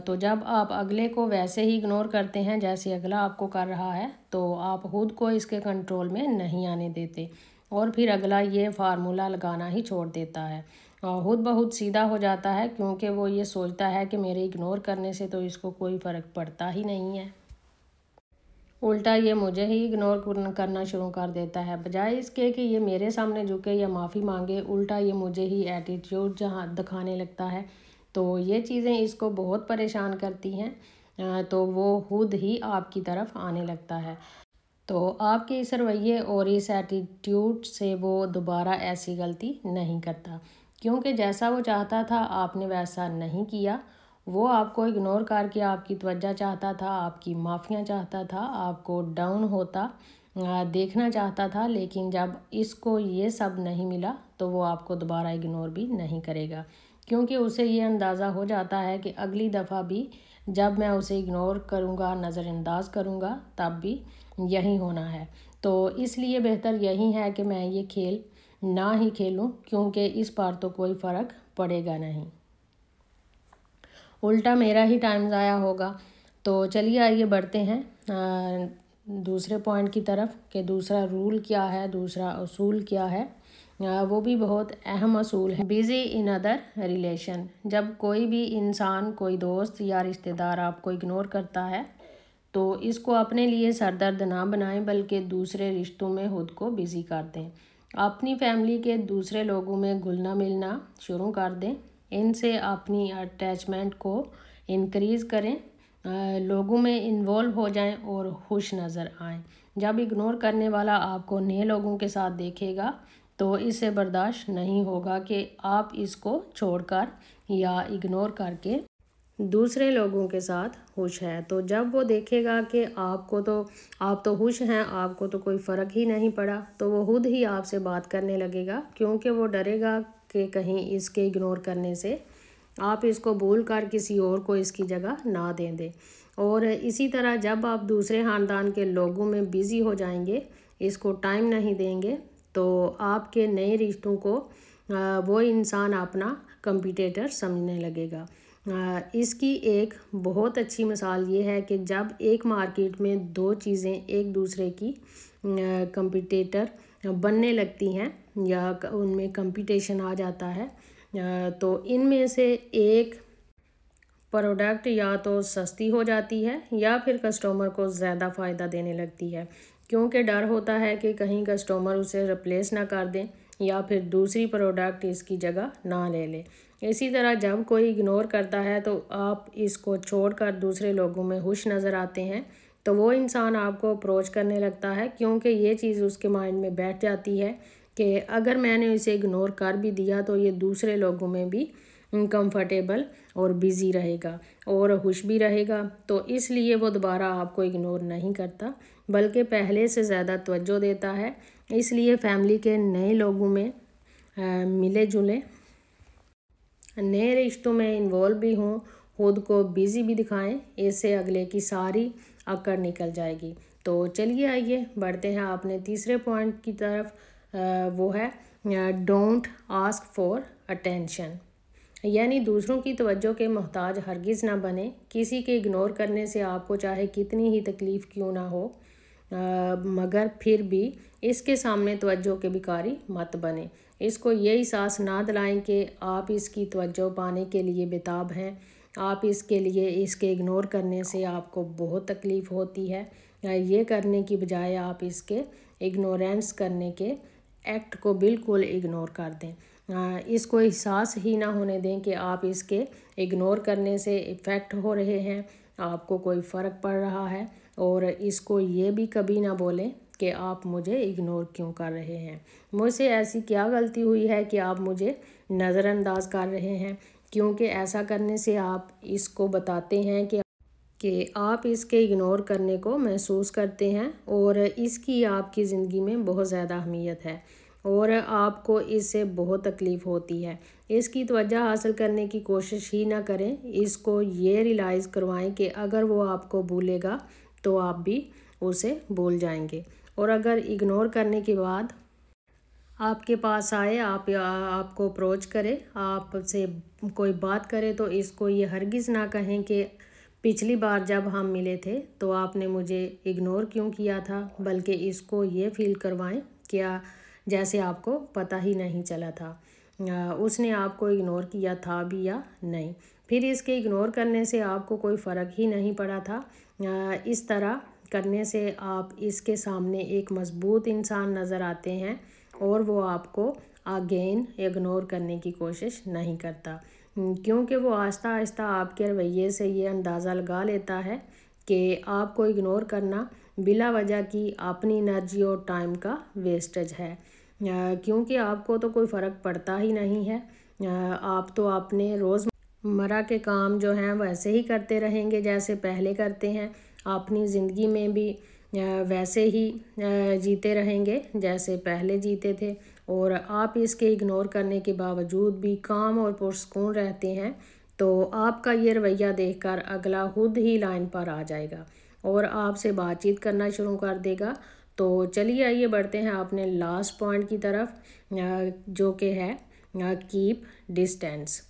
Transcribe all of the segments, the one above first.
تو جب آپ اگلے کو ویسے ہی اگنور کرتے ہیں جیسے اگلا آپ کو کر رہا ہے تو آپ خود کو اس کے کنٹرول میں نہیں آنے دیتے اور پھر اگلا یہ فارمولہ لگانا ہی چھوڑ دیتا ہے اور خود بخود سیدھا ہو جاتا ہے، کیونکہ وہ یہ سوچتا ہے کہ میرے اگنور کرنے سے تو اس کو کوئی فرق پڑتا ہی نہیں ہے، الٹا یہ مجھے ہی اگنور کرنا شروع کر دیتا ہے۔ بجائے اس کے کہ یہ میرے سامنے جھکے یا معافی مانگے، الٹا یہ مجھے ہی ایٹیٹیوڈ جہاں دکھانے لگتا ہے، تو یہ چیزیں اس کو بہت پریشان کرتی ہیں، تو وہ خود ہی آپ کی طرف آنے لگتا ہے۔ تو آپ کے اس رویے اور اس ایٹیٹیوڈ سے وہ دوبارہ ایسی غلطی نہیں کرتا، کیونکہ جیسا وہ چاہتا تھا آپ نے ویسا نہیں کیا۔ وہ آپ کو اگنور کر کے آپ کی توجہ چاہتا تھا، آپ کی معافیاں چاہتا تھا، آپ کو ڈاؤن ہوتا دیکھنا چاہتا تھا، لیکن جب اس کو یہ سب نہیں ملا تو وہ آپ کو دوبارہ اگنور بھی نہیں کرے گا، کیونکہ اسے یہ اندازہ ہو جاتا ہے کہ اگلی دفعہ بھی جب میں اسے اگنور کروں گا، نظر انداز کروں گا، تب بھی یہی ہونا ہے۔ تو اس لیے بہتر یہی ہے کہ میں یہ کھیل نہ ہی کھیلوں، کیونکہ اس بار تو کوئی فرق پڑے گا نہیں، الٹا میرا ہی ٹائم ضائع ہوگا۔ تو چلیے آئیے بڑھتے ہیں دوسرے پوائنٹ کی طرف کہ دوسرا رول کیا ہے، دوسرا اصول کیا ہے۔ وہ بھی بہت اہم اصول ہے، بیزی ان ادر ریلیشن۔ جب کوئی بھی انسان، کوئی دوست یا رشتہ دار آپ کو اگنور کرتا ہے تو اس کو اپنے لیے سردرد نہ بنائیں، بلکہ دوسرے رشتوں میں خود کو بزی کر دیں۔ اپنی فیملی کے دوسرے لوگوں میں گھلنا ملنا شروع کر دیں، ان سے اپنی اٹیچمنٹ کو انکریز کریں، لوگوں میں انوالو ہو جائیں اور خوش نظر آئیں۔ جب اگنور کرنے والا آپ کو نئے لوگوں کے ساتھ دیکھے گا تو اسے برداشت نہیں ہوگا کہ آپ اس کو چھوڑ کر یا اگنور کر کے دوسرے لوگوں کے ساتھ خوش ہے۔ تو جب وہ دیکھے گا کہ آپ تو خوش ہیں، آپ کو تو کوئی فرق ہی نہیں پڑا، تو وہ خود ہی آپ سے بات کرنے لگے گا، کیونکہ وہ ڈرے گا کہ کہیں اس کے اگنور کرنے سے آپ اس کو بھول کر کسی اور کو اس کی جگہ نہ دیں دیں۔ اور اسی طرح جب آپ دوسرے خاندان کے لوگوں میں بزی ہو جائیں گے، اس کو ٹائم نہیں دیں گے، تو آپ کے نئے رشتوں کو وہ انسان اپنا کمپیٹیٹر سمجھنے لگے گا۔ اس کی ایک بہت اچھی مثال یہ ہے کہ جب ایک مارکیٹ میں دو چیزیں ایک دوسرے کی کمپیٹیٹر بننے لگتی ہیں یا ان میں کمپٹیشن آ جاتا ہے، تو ان میں سے ایک پروڈکٹ یا تو سستی ہو جاتی ہے یا پھر کسٹمر کو زیادہ فائدہ دینے لگتی ہے، کیونکہ ڈر ہوتا ہے کہ کہیں کسٹمر اسے ریپلیس نہ کر دیں یا پھر دوسری پروڈکٹ اس کی جگہ نہ لے لے۔ اسی طرح جب کوئی اگنور کرتا ہے تو آپ اس کو چھوڑ کر دوسرے لوگوں میں خوش نظر آتے ہیں، تو وہ انسان آپ کو اپروچ کرنے لگتا ہے، کیونکہ یہ چیز اس کے مائنڈ میں بیٹھ جاتی ہے کہ اگر میں نے اسے اگنور کر بھی دیا تو یہ دوسرے لوگوں میں بھی کمفرٹیبل اور بزی رہے گا اور خوش بھی رہے گا، تو اس لیے وہ دوبارہ آپ کو اگنور نہیں کرتا بلکہ پہلے سے زیادہ توجہ دیتا ہے۔ اس لیے فیملی کے نئے لوگوں میں ملے جلے، نئے رشتوں میں انوالو بھی ہوں، خود کو بزی بھی دکھائیں، اس سے اگلے کی ساری اکڑ نکل جائے گی۔ تو چلیے آئیے بڑھتے ہیں اپنے تیسرے پوائنٹ کی طرف، وہ ہے ڈونٹ آسک فار اٹینشن، یعنی دوسروں کی توجہ کے محتاج ہرگز نہ بنے۔ کسی کے اگنور کرنے سے آپ کو چاہے کتنی ہی تکلیف کیوں نہ ہو، مگر پھر بھی اس کے سامنے توجہ کے بھکاری مت بنے۔ اس کو یہ احساس نہ دلائیں کہ آپ اس کی توجہ پانے کے لیے بےتاب ہیں، آپ اس کے لیے اس کے اگنور کرنے سے آپ کو بہت تکلیف ہوتی ہے۔ یہ کرنے کی بجائے آپ اس کے اگنورینس کرنے کے ایکٹ کو بالکل اگنور کر دیں، اس کو احساس ہی نہ ہونے دیں کہ آپ اس کے اگنور کرنے سے افیکٹ ہو رہے ہیں، آپ کو کوئی فرق پڑ رہا ہے، اور اس کو یہ بھی کبھی نہ بولیں کہ آپ مجھے اگنور کیوں کر رہے ہیں، مجھ سے ایسی کیا غلطی ہوئی ہے کہ آپ مجھے نظر انداز کر رہے ہیں، کیونکہ ایسا کرنے سے آپ اس کو بتاتے ہیں کہ آپ اس کے اگنور کرنے کو محسوس کرتے ہیں اور اس کی آپ کی زندگی میں بہت زیادہ اہمیت ہے اور آپ کو اس سے بہت تکلیف ہوتی ہے۔ اس کی توجہ حاصل کرنے کی کوشش ہی نہ کریں، اس کو یہ ریلائز کروائیں کہ اگر وہ آپ کو بھولے گا تو آپ بھی اسے بھول جائیں گے، اور اگر اگنور کرنے کے بعد آپ کے پاس آئے، آپ کو اپروچ کرے، آپ سے کوئی بات کرے، تو اس کو یہ ہرگز نہ کہیں کہ پچھلی بار جب ہم ملے تھے تو آپ نے مجھے اگنور کیوں کیا تھا، بلکہ اس کو یہ فیل کروائیں کہ جیسے آپ کو پتہ ہی نہیں چلا تھا اس نے آپ کو اگنور کیا تھا بھی یا نہیں۔ پھر اس کے اگنور کرنے سے آپ کو کوئی فرق ہی نہیں پڑا تھا۔ اس طرح کرنے سے آپ اس کے سامنے ایک مضبوط انسان نظر آتے ہیں اور وہ آپ کو اگین اگنور کرنے کی کوشش نہیں کرتا، کیونکہ وہ آہستہ آہستہ آپ کے رویے سے یہ اندازہ لگا لیتا ہے کہ آپ کو اگنور کرنا بلا وجہ کی اپنی انرجی اور ٹائم کا ویسٹیج ہے، کیونکہ آپ کو تو کوئی فرق پڑتا ہی نہیں ہے۔ آپ تو اپنے روزمرہ کے کام جو ہیں ویسے ہی کرتے رہیں گے جیسے پہلے کرتے ہیں، اپنی زندگی میں بھی ویسے ہی جیتے رہیں گے جیسے پہلے جیتے تھے، اور آپ اس کے اگنور کرنے کے باوجود بھی کام اور پرسکون رہتے ہیں، تو آپ کا یہ رویہ دیکھ کر اگلا خود ہی لائن پر آ جائے گا اور آپ سے بات چیت کرنا شروع کر دے گا۔ تو چلیے آئیے بڑھتے ہیں اپنے لاسٹ پوائنٹ کی طرف، جو کہ ہے کیپ ڈسٹینس۔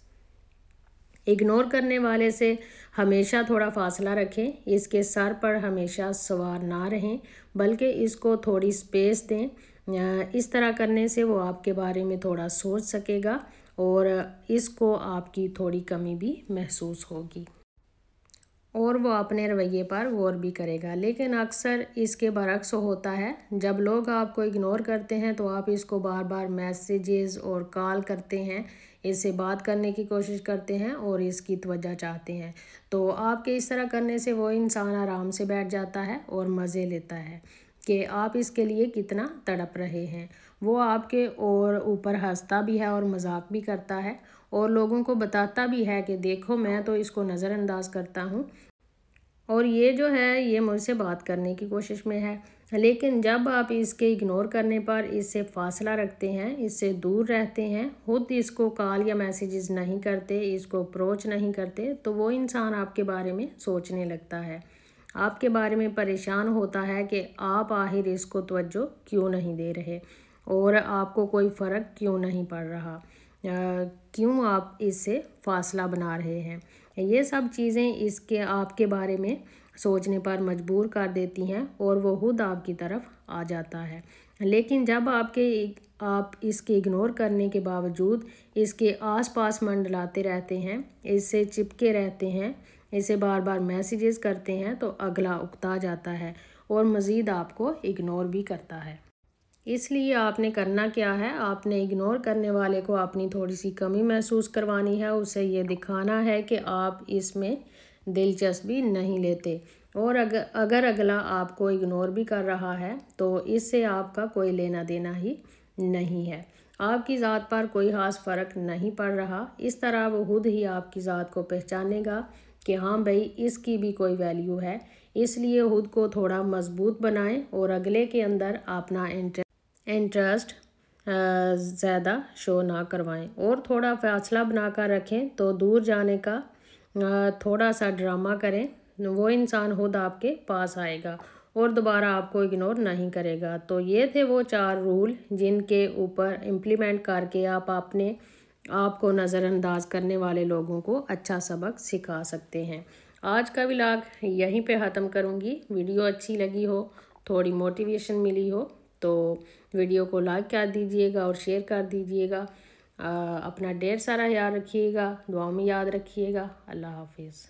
اگنور کرنے والے سے ہمیشہ تھوڑا فاصلہ رکھیں، اس کے سر پر ہمیشہ سوار نہ رہیں بلکہ اس کو تھوڑی سپیس دیں۔ اس طرح کرنے سے وہ آپ کے بارے میں تھوڑا سوچ سکے گا اور اس کو آپ کی تھوڑی کمی بھی محسوس ہوگی اور وہ اپنے رویے پر غور بھی کرے گا۔ لیکن اکثر اس کے برعکس ہوتا ہے، جب لوگ آپ کو اگنور کرتے ہیں تو آپ اس کو بار بار میسیجز اور کال کرتے ہیں، اس سے بات کرنے کی کوشش کرتے ہیں اور اس کی توجہ چاہتے ہیں، تو آپ کے اس طرح کرنے سے وہ انسان آرام سے بیٹھ جاتا ہے اور مزے لیتا ہے کہ آپ اس کے لیے کتنا تڑپ رہے ہیں۔ وہ آپ کے اور اوپر ہنستا بھی ہے اور مذاق بھی کرتا ہے اور لوگوں کو بتاتا بھی ہے کہ دیکھو میں تو اس کو نظر انداز کرتا ہوں اور یہ جو ہے یہ مجھ سے بات کرنے کی کوشش میں ہے۔ لیکن جب آپ اس کے اگنور کرنے پر اس سے فاصلہ رکھتے ہیں، اس سے دور رہتے ہیں، خود اس کو کال یا میسیجز نہیں کرتے، اس کو اپروچ نہیں کرتے، تو وہ انسان آپ کے بارے میں سوچنے لگتا ہے، آپ کے بارے میں پریشان ہوتا ہے کہ آپ آخر اس کو توجہ کیوں نہیں دے رہے اور آپ کو کوئی فرق کیوں نہیں پڑ رہا، کیوں آپ اس سے فاصلہ بنا رہے ہیں۔ یہ سب چیزیں اس کے آپ کے بارے میں سوچنے پر مجبور کر دیتی ہیں اور وہ خود آپ کی طرف آ جاتا ہے۔ لیکن جب آپ اس کے اگنور کرنے کے باوجود اس کے آس پاس منڈلاتے رہتے ہیں، اس سے چپکے رہتے ہیں، اسے بار بار میسیجز کرتے ہیں، تو اگلا اکتا جاتا ہے اور مزید آپ کو اگنور بھی کرتا ہے۔ اس لیے آپ نے کرنا کیا ہے، آپ نے اگنور کرنے والے کو اپنی تھوڑی سی کمی محسوس کروانی ہے، اسے یہ دکھانا ہے کہ آپ اس میں دلچسپی نہیں لیتے، اور اگر اگلا آپ کو اگنور بھی کر رہا ہے تو اس سے آپ کا کوئی لینا دینا ہی نہیں ہے، آپ کی ذات پر کوئی خاص فرق نہیں پڑ رہا۔ اس طرح وہ خود ہی آپ کی ذات کو پہچانے گا کہ ہاں بھائی اس کی بھی کوئی ویلیو ہے۔ اس لیے خود کو تھوڑا مضبوط بنائیں اور اگلے کے اندر اپنا انٹرسٹ زیادہ شو نہ کروائیں اور تھوڑا فاصلہ بنا کر رکھیں، تو دور جانے کا تھوڑا سا ڈرامہ کریں، وہ انسان خود آپ کے پاس آئے گا اور دوبارہ آپ کو اگنور نہیں کرے گا۔ تو یہ تھے وہ 4 رول جن کے اوپر امپلیمنٹ کر کے آپ کو نظر انداز کرنے والے لوگوں کو اچھا سبق سکھا سکتے ہیں۔ آج کا ولاگ یہیں پہ ختم کروں گی۔ ویڈیو اچھی لگی ہو، تھوڑی موٹیویشن ملی ہو تو ویڈیو کو لائک کر دیجئے گا اور شیئر کر دیجئے گا۔ اپنا ڈھیر سارا خیال رکھیے گا، دعاؤں میں یاد رکھیے گا۔ اللہ حافظ۔